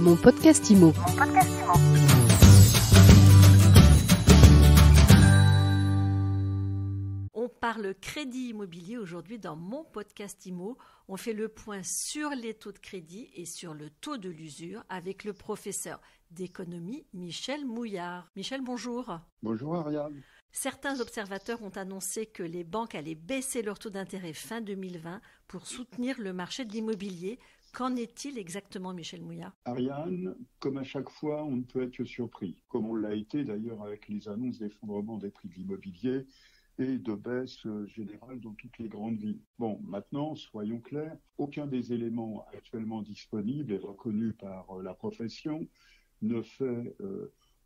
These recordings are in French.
Mon podcast IMO. On parle crédit immobilier aujourd'hui dans mon podcast IMO. On fait le point sur les taux de crédit et sur le taux de l'usure avec le professeur d'économie Michel Mouillard. Michel, bonjour. Bonjour Ariane. Certains observateurs ont annoncé que les banques allaient baisser leur taux d'intérêt fin 2020 pour soutenir le marché de l'immobilier. Qu'en est-il exactement, Michel Mouillard ? Ariane, comme à chaque fois, on ne peut être que surpris, comme on l'a été d'ailleurs avec les annonces d'effondrement des prix de l'immobilier et de baisse générale dans toutes les grandes villes. Bon, maintenant, soyons clairs, aucun des éléments actuellement disponibles et reconnus par la profession ne fait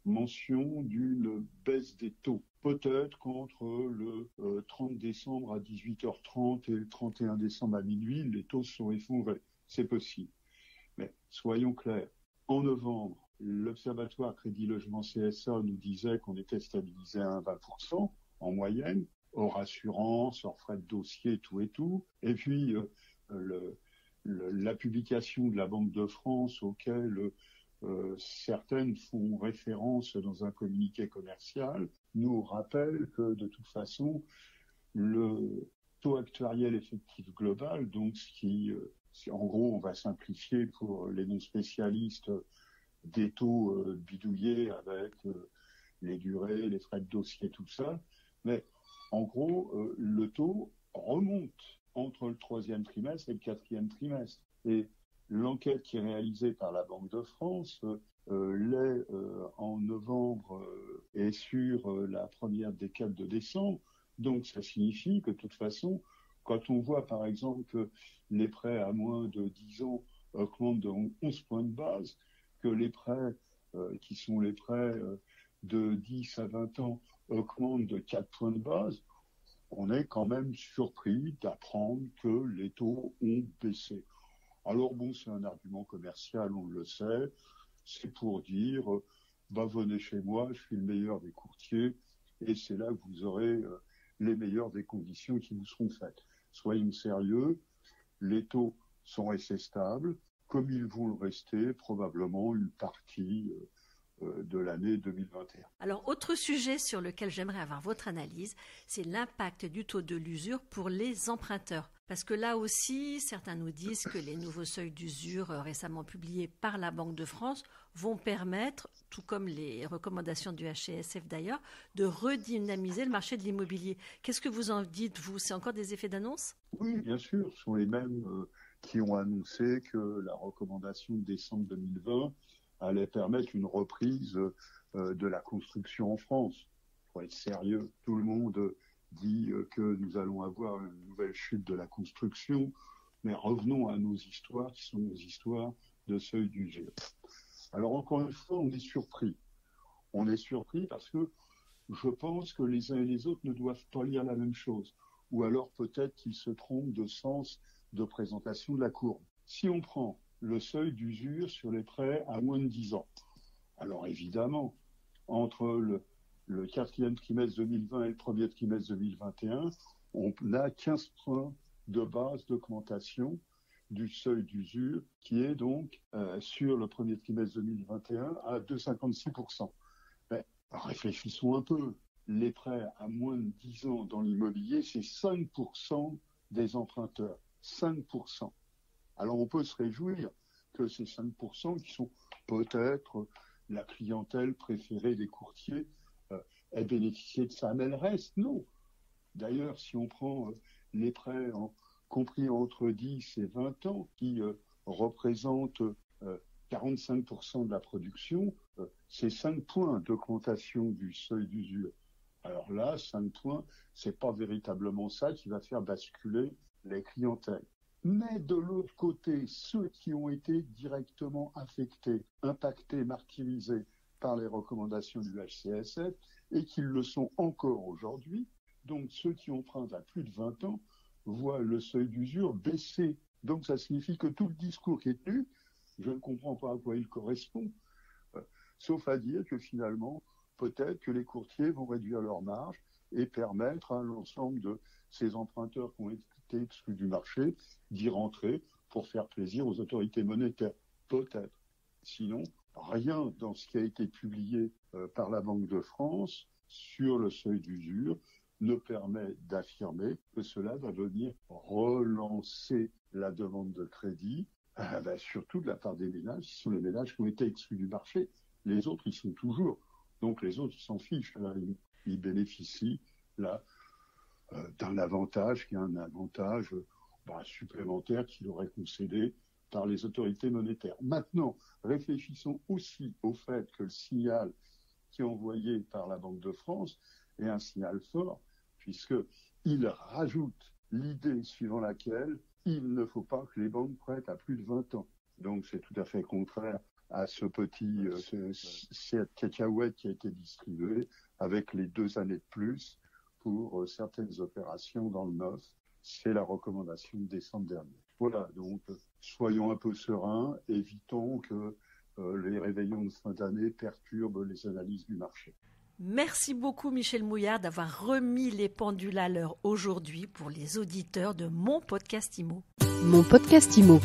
mention d'une baisse des taux. Peut-être qu'entre le 30 décembre à 18h30 et le 31 décembre à minuit, les taux se sont effondrés. C'est possible. Mais soyons clairs, en novembre, l'Observatoire Crédit Logement CSA nous disait qu'on était stabilisé à 20% en moyenne, hors assurance, hors frais de dossier, tout et tout. Et puis, la publication de la Banque de France auquel certaines font référence dans un communiqué commercial nous rappelle que de toute façon, le taux actuariel effectif global, donc ce qui, en gros, on va simplifier pour les non-spécialistes, des taux bidouillés avec les durées, les frais de dossier, tout ça, mais en gort, le taux remonte entre le troisième trimestre et le quatrième trimestre. Et l'enquête qui est réalisée par la Banque de France l'est en novembre et sur la première décade de décembre. Donc ça signifie que de toute façon, quand on voit par exemple que les prêts à moins de 10 ans augmentent de 11 points de base, que les prêts qui sont les prêts de 10 à 20 ans augmentent de 4 points de base, on est quand même surpris d'apprendre que les taux ont baissé. Alors bon, c'est un argument commercial, on le sait, c'est pour dire venez chez moi, je suis le meilleur des courtiers et c'est là que vous aurez les meilleures des conditions qui vous seront faites. Soyons sérieux, les taux sont restés stables, comme ils vont le rester probablement une partie de l'année 2021. Alors, autre sujet sur lequel j'aimerais avoir votre analyse, c'est l'impact du taux de l'usure pour les emprunteurs. Parce que là aussi, certains nous disent que les nouveaux seuils d'usure récemment publiés par la Banque de France vont permettre, tout comme les recommandations du HCSF d'ailleurs, de redynamiser le marché de l'immobilier. Qu'est-ce que vous en dites, vous ? C'est encore des effets d'annonce ? Oui, bien sûr, ce sont les mêmes qui ont annoncé que la recommandation de décembre 2020 allait permettre une reprise de la construction en France. Il faut être sérieux. Tout le monde dit que nous allons avoir une nouvelle chute de la construction, mais revenons à nos histoires qui sont nos histoires de seuil d'usure. Alors encore une fois, on est surpris. On est surpris parce que je pense que les uns et les autres ne doivent pas lire la même chose. Ou alors peut-être qu'ils se trompent de sens de présentation de la courbe. Si on prend le seuil d'usure sur les prêts à moins de 10 ans, alors évidemment, entre le quatrième trimestre 2020 et le premier trimestre 2021, on a 15 points de base d'augmentation du seuil d'usure qui est donc sur le premier trimestre 2021 à 2,56%. Mais réfléchissons un peu. Les prêts à moins de 10 ans dans l'immobilier, c'est 5% des emprunteurs. 5%. Alors on peut se réjouir que ces 5% qui sont peut-être la clientèle préférée des courtiers aient bénéficié de ça. Mais le reste, non. D'ailleurs, si on prend les prêts compris entre 10 et 20 ans, qui représentent 45% de la production, c'est 5 points d'augmentation du seuil d'usure. Alors là, 5 points, c'est pas véritablement ça qui va faire basculer les clientèles. Mais de l'autre côté, ceux qui ont été directement affectés, impactés, martyrisés par les recommandations du HCSF et qui le sont encore aujourd'hui, donc ceux qui empruntent à plus de 20 ans, voient le seuil d'usure baisser. Donc ça signifie que tout le discours qui est tenu, je ne comprends pas à quoi il correspond, sauf à dire que finalement, peut-être que les courtiers vont réduire leurs marges et permettre à l'ensemble de ces emprunteurs qui ont été exclus du marché d'y rentrer pour faire plaisir aux autorités monétaires. Peut-être. Sinon, rien dans ce qui a été publié par la Banque de France sur le seuil d'usure ne permet d'affirmer que cela va venir relancer la demande de crédit, surtout de la part des ménages, qui sont les ménages qui ont été exclus du marché. Les autres, ils sont toujours. Donc les autres, ils s'en fichent. Là, ils bénéficient là d'un avantage qui est un avantage supplémentaire qui leur est concédé par les autorités monétaires. Maintenant, réfléchissons aussi au fait que le signal qui est envoyé par la Banque de France est un signal fort, puisqu'il rajoute l'idée suivant laquelle il ne faut pas que les banques prêtent à plus de 20 ans. Donc c'est tout à fait contraire à cette cacahuète qui a été distribuée avec les 2 années de plus pour certaines opérations dans le neuf. C'est la recommandation de décembre dernier. Voilà, donc soyons un peu sereins, évitons que les réveillons de fin d'année perturbent les analyses du marché. Merci beaucoup Michel Mouillard d'avoir remis les pendules à l'heure aujourd'hui pour les auditeurs de Mon Podcast Immo. Mon Podcast Immo.